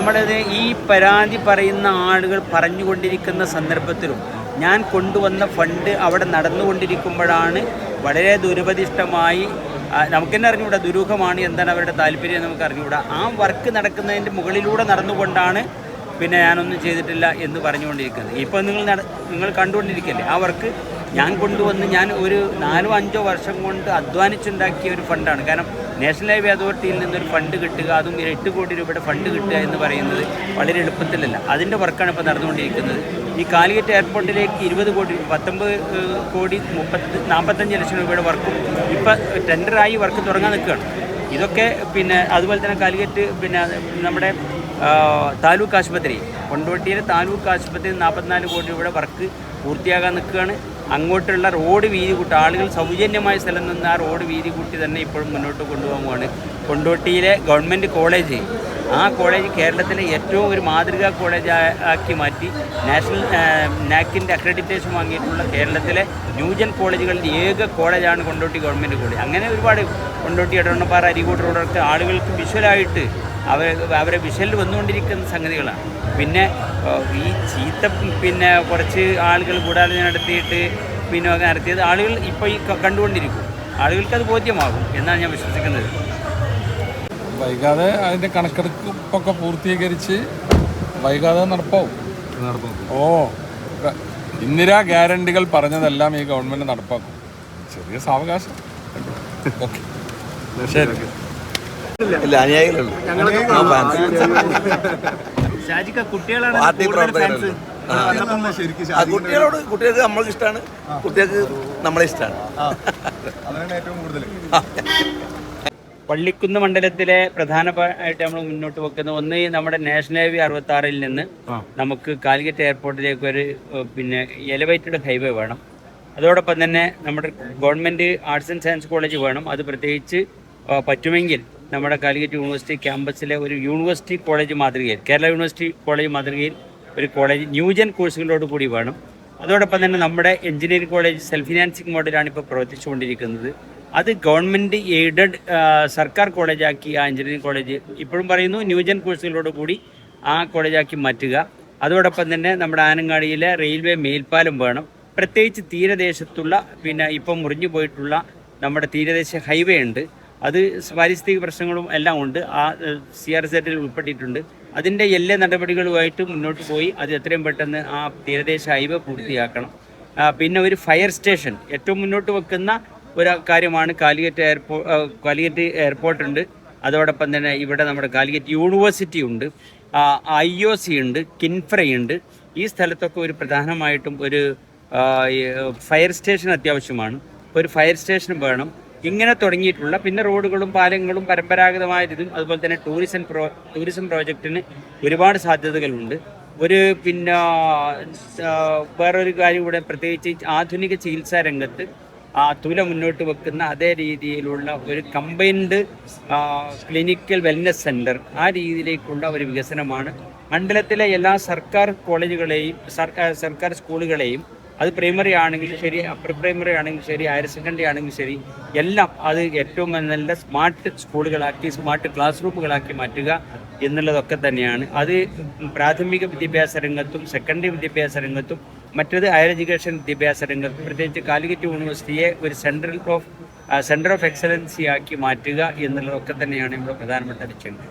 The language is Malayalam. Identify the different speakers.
Speaker 1: നമ്മുടേത് ഈ പരാതി പറയുന്ന ആളുകൾ പറഞ്ഞുകൊണ്ടിരിക്കുന്ന സന്ദർഭത്തിലും ഞാൻ കൊണ്ടുവന്ന ഫണ്ട് അവിടെ നടന്നുകൊണ്ടിരിക്കുമ്പോഴാണ് വളരെ ദുരുപദിഷ്ടമായി നമുക്ക് തന്നെ അറിഞ്ഞുകൂടാ, ദുരൂഹമാണ്, എന്താണ് അവരുടെ താല്പര്യം നമുക്ക് അറിഞ്ഞുകൂടാ. ആ വർക്ക് നടക്കുന്നതിൻ്റെ മുകളിലൂടെ നടന്നുകൊണ്ടാണ് പിന്നെ ഞാനൊന്നും ചെയ്തിട്ടില്ല എന്ന് പറഞ്ഞുകൊണ്ടിരിക്കുന്നത്. ഇപ്പോൾ നിങ്ങൾ കണ്ടുകൊണ്ടിരിക്കല്ലേ ആ വർക്ക് ഞാൻ കൊണ്ടുവന്ന് ഞാൻ ഒരു 4-5 വർഷം കൊണ്ട് അധ്വാനിച്ചുണ്ടാക്കിയ ഒരു ഫണ്ടാണ്. കാരണം നാഷണൽ ഹൈവേ അതോറിറ്റിയിൽ നിന്നൊരു ഫണ്ട് കിട്ടുക, അതും 8 കോടി രൂപയുടെ ഫണ്ട് കിട്ടുക എന്ന് പറയുന്നത് വളരെ എളുപ്പത്തിലല്ല. അതിൻ്റെ വർക്കാണ് ഇപ്പോൾ നടന്നുകൊണ്ടിരിക്കുന്നത്. ഈ കാലിക്കറ്റ് എയർപോർട്ടിലേക്ക് 20 കോടി 19 കോടി 45 ലക്ഷം രൂപയുടെ വർക്കും ഇപ്പോൾ ടെൻഡറായി വർക്ക് തുടങ്ങാൻ നിൽക്കുകയാണ്. ഇതൊക്കെ പിന്നെ അതുപോലെ തന്നെ കാലിക്കറ്റ് പിന്നെ നമ്മുടെ താലൂക്ക് ആശുപത്രി കൊണ്ടോട്ടിയിലെ താലൂക്ക് ആശുപത്രി 44 കോടി രൂപയുടെ വർക്ക് പൂർത്തിയാകാൻ നിൽക്കുകയാണ്. അങ്ങോട്ടുള്ള റോഡ് വീതി കൂട്ടി ആളുകൾ സൗജന്യമായ സ്ഥലം നിന്ന് ആ റോഡ് വീതി കൂട്ടി തന്നെ ഇപ്പോഴും മുന്നോട്ട് കൊണ്ടുപോകുകയാണ്. കൊണ്ടോട്ടിയിലെ ഗവൺമെൻറ് കോളേജ്, ആ കോളേജ് കേരളത്തിലെ ഏറ്റവും ഒരു മാതൃകാ കോളേജ് ആക്കി മാറ്റി നാഷണൽ നാക്കിൻ്റെ അക്രഡിറ്റേഷൻ വാങ്ങിയിട്ടുള്ള കേരളത്തിലെ ന്യൂജൻ കോളേജുകളിൽ ഏക കോളേജാണ് കൊണ്ടോട്ടി ഗവൺമെൻറ് കോളേജ്. അങ്ങനെ ഒരുപാട് കൊണ്ടോട്ടി എടവണ്ണപ്പാറ അരീക്കോട് റോഡൊക്കെ ആളുകൾക്ക് വിഷ്വലായിട്ട് അവരെ വിഷലിൽ വന്നുകൊണ്ടിരിക്കുന്ന സംഗതികളാണ്. പിന്നെ ഈ ചീത്ത പിന്നെ കുറച്ച് ആളുകൾ ഗൂഢാലോചന നടത്തിയിട്ട് പിന്നെ നടത്തിയത് ആളുകൾ ഇപ്പോൾ ഈ കണ്ടുകൊണ്ടിരിക്കും. ആളുകൾക്കത് ബോധ്യമാകും എന്നാണ് ഞാൻ വിശ്വസിക്കുന്നത്.
Speaker 2: വൈകാതെ അതിൻ്റെ കണക്കെടുപ്പൊക്കെ പൂർത്തീകരിച്ച് വൈകാതെ നടപ്പാവും. ഇന്ദിരാ ഗ്യാരണ്ടികൾ പറഞ്ഞതെല്ലാം ഈ ഗവൺമെൻറ് നടപ്പാക്കും. ചെറിയ സാവകാശം. ഓക്കെ, ശരി.
Speaker 3: കുട്ടികൾക്ക് നമ്മൾക്ക് ഇഷ്ടമാണ്, കുട്ടികൾക്ക് നമ്മളെ ഇഷ്ടമാണ്.
Speaker 1: പള്ളിക്കുന്ന് മണ്ഡലത്തിലെ പ്രധാനമായിട്ട് നമ്മൾ മുന്നോട്ട് വെക്കുന്ന ഒന്ന്, നമ്മുടെ നാഷണൽ ഹൈവേ 66 നിന്ന് നമുക്ക് കാലിക്കറ്റ് എയർപോർട്ടിലേക്ക് ഒരു പിന്നെ എലിവേറ്റഡ് ഹൈവേ വേണം. അതോടൊപ്പം തന്നെ നമ്മുടെ government arts and science college വേണം. അത് പ്രത്യേകിച്ച് പറ്റുമെങ്കിൽ നമ്മുടെ കാലിക്കറ്റ് യൂണിവേഴ്സിറ്റി ക്യാമ്പസിലെ ഒരു യൂണിവേഴ്സിറ്റി കോളേജ് മാതൃകയിൽ, കേരള യൂണിവേഴ്സിറ്റി കോളേജ് മാതൃകയിൽ ഒരു കോളേജ് ന്യൂജൻ കോഴ്സുകളോട് കൂടി വേണം. അതോടൊപ്പം തന്നെ നമ്മുടെ എഞ്ചിനീയറിംഗ് കോളേജ് സെൽഫ് ഫിനാൻസിങ് മോഡലാണ് ഇപ്പോൾ പ്രവർത്തിച്ചുകൊണ്ടിരിക്കുന്നത്. അത് ഗവൺമെൻറ് എയ്ഡഡ് സർക്കാർ കോളേജാക്കി ആ എഞ്ചിനീയറിംഗ് കോളേജ് ഇപ്പോഴും പറയുന്നു ന്യൂജൻ കോഴ്സുകളോട് കൂടി ആ കോളേജാക്കി മാറ്റുക. അതോടൊപ്പം തന്നെ നമ്മുടെ ആനങ്ങാടിയിലെ റെയിൽവേ മേൽപ്പാലം വേണം. പ്രത്യേകിച്ച് തീരദേശത്തുള്ള പിന്നെ ഇപ്പം മുറിഞ്ഞു പോയിട്ടുള്ള നമ്മുടെ തീരദേശ ഹൈവേ ഉണ്ട്, അത് പാരിസ്ഥിതിക പ്രശ്നങ്ങളും എല്ലാം ഉണ്ട്, ആ CRZ ഉൾപ്പെട്ടിട്ടുണ്ട്. അതിൻ്റെ എല്ലാ നടപടികളുമായിട്ട് മുന്നോട്ട് പോയി അത് എത്രയും പെട്ടെന്ന് ആ തീരദേശ ഹൈവേ പൂർത്തിയാക്കണം. പിന്നെ ഒരു ഫയർ സ്റ്റേഷൻ ഏറ്റവും മുന്നോട്ട് വെക്കുന്ന ഒരു കാര്യമാണ്. കാലിക്കറ്റ് എയർപോർട്ട് ഉണ്ട്, അതോടൊപ്പം തന്നെ ഇവിടെ നമ്മുടെ കാലിക്കറ്റ് യൂണിവേഴ്സിറ്റി ഉണ്ട്, IOC ഉണ്ട്, കിൻഫ്ര ഉണ്ട്. ഈ സ്ഥലത്തൊക്കെ ഒരു പ്രധാനമായിട്ടും ഒരു ഫയർ സ്റ്റേഷൻ അത്യാവശ്യമാണ്. ഒരു ഫയർ സ്റ്റേഷൻ വേണം. ഇങ്ങനെ തുടങ്ങിയിട്ടുള്ള പിന്നെ റോഡുകളും പാലങ്ങളും പരമ്പരാഗതമായ ഇതും അതുപോലെ തന്നെ ടൂറിസം പ്രോജക്റ്റിന് ഒരുപാട് സാധ്യതകളുണ്ട്. പിന്നെ വേറൊരു കാര്യം കൂടെ, പ്രത്യേകിച്ച് ആധുനിക ചികിത്സാ രംഗത്ത് തുല മുന്നോട്ട് വെക്കുന്ന അതേ രീതിയിലുള്ള ഒരു കമ്പൈൻഡ് ക്ലിനിക്കൽ വെൽനസ് സെൻറ്റർ, ആ രീതിയിലേക്കുള്ള ഒരു വികസനമാണ്. മണ്ഡലത്തിലെ എല്ലാ സർക്കാർ കോളേജുകളെയും സർക്കാർ സ്കൂളുകളെയും, അത് പ്രൈമറി ആണെങ്കിലും ശരി, അപ്പർ പ്രൈമറി ആണെങ്കിലും ശരി, ഹയർ സെക്കൻഡറി ആണെങ്കിലും ശരി, എല്ലാം അത് ഏറ്റവും നല്ല സ്മാർട്ട് സ്കൂളുകളാക്കി, സ്മാർട്ട് ക്ലാസ് റൂമുകളാക്കി മാറ്റുക എന്നുള്ളതൊക്കെ തന്നെയാണ്. അത് പ്രാഥമിക വിദ്യാഭ്യാസ രംഗത്തും സെക്കൻഡറി വിദ്യാഭ്യാസ രംഗത്തും മറ്റത് ഹയർ എഡ്യൂക്കേഷൻ വിദ്യാഭ്യാസ രംഗത്തും പ്രത്യേകിച്ച് കാലിക്കറ്റ് യൂണിവേഴ്സിറ്റിയെ ഒരു സെൻറ്റർ ഓഫ് എക്സലൻസി ആക്കി മാറ്റുക എന്നുള്ളതൊക്കെ തന്നെയാണ് ഇവിടെ പ്രധാനപ്പെട്ട ലക്ഷ്യങ്ങൾ.